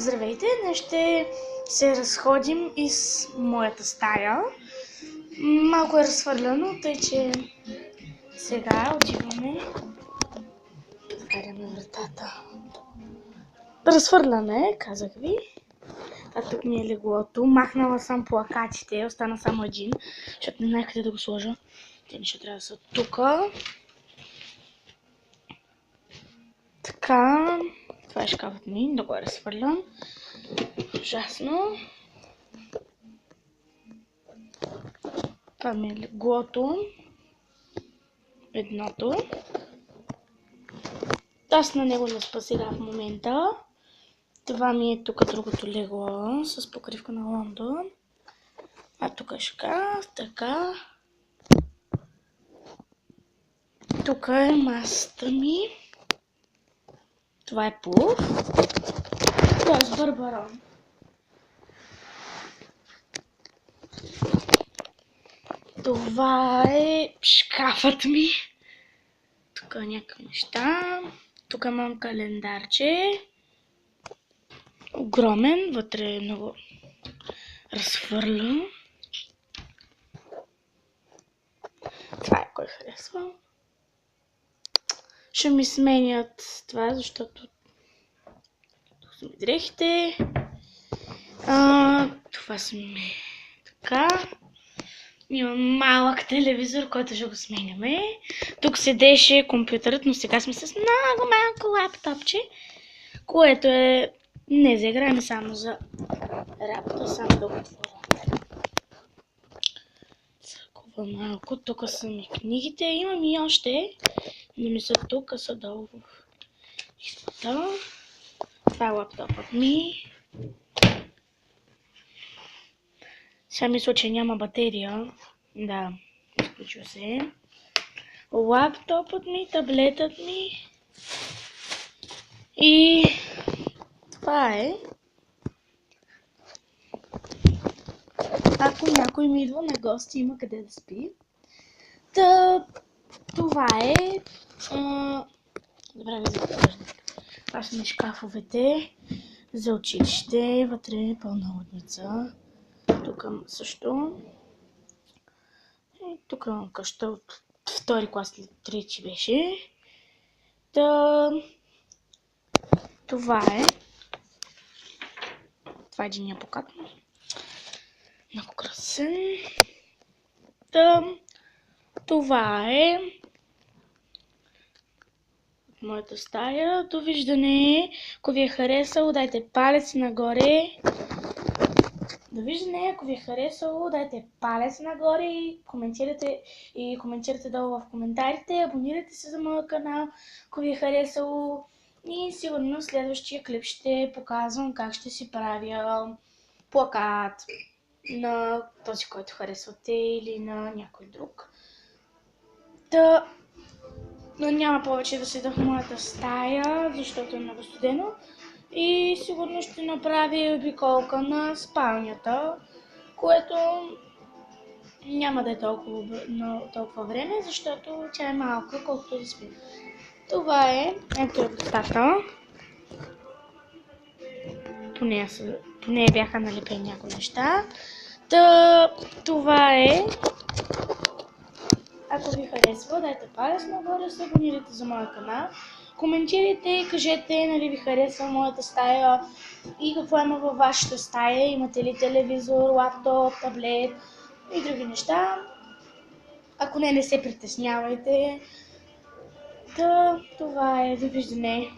Здравейте, днес ще се разходим из моята стая. Малко е разхвърляно, тъй че сега отиваме. Отваряме вратата. Разхвърляне, казах ви. А тук ми е леглото. Махнала съм плакатите, остана само един, защото не знаех къде да го сложа. Те неща трябва да са тук. Така, това е шкафът ми, да го е разхвърлян. Ужасно. Това ми е леглото. Едното. Аз на него не спа сега в момента. Това ми е тук другото легло с покривка на Лондон. А тук е шкаф, така. Тук е масата ми. Това е пуф. Това е с Барбарон. Това е шкафът ми. Тук е някакви неща. Тук имам календарче. Огромен. Вътре е много разхвърлен. Това е кой харесва. Ще ми сменят това, защото тук са ми дрехите. Това са ми така. Имам малък телевизор, който ще го сменяме. Тук седеше компютърът, но сега сме с много малко лаптопче, което е не за игра, ами само за работа, само да го отворя. Такова малко. Тук са ми книгите. Имам и още, но не са тук, а са долу в изпота. Това е лаптопът ми. Сега мисля, че няма батерия. Да, изключва се. Лаптопът ми, таблетът ми. И това е. Ако някой ми идва на гости, има къде да спи. Това е. Добре, ви започвам. Това са ми шкафовете за училище. Вътре е пълна лудница. Тук също. И тук имам къща от втори клас или трети беше. Това е. Това е единия покат. Много красен. Това е от моята стая. Довиждане. Ако ви е харесало, дайте палец нагоре. Довиждане, ако ви е харесало, дайте палец нагоре и коментирате долу в коментарите. Абонирайте се за моя канал, ако ви е харесало. И сигурно следващия клип ще показвам как ще си правя плакат на този, който харесвате или на някой друг. Но няма повече да седа в моята стая, защото е много студено. И сигурно ще направя обиколка на спалнята, което няма да е толкова време, защото тя е малка, колкото да спим. Това е. Ето е вратата. По нея бяха налепени някои неща. Това е. Ако ви харесва, дайте палец нагоре, се абонирайте за моя канал. Коментирайте и кажете, нали ви харесва моята стая и какво има във вашата стая. Имате ли телевизор, лаптоп, таблет и други неща. Ако не се притеснявайте. Това е. Довиждане.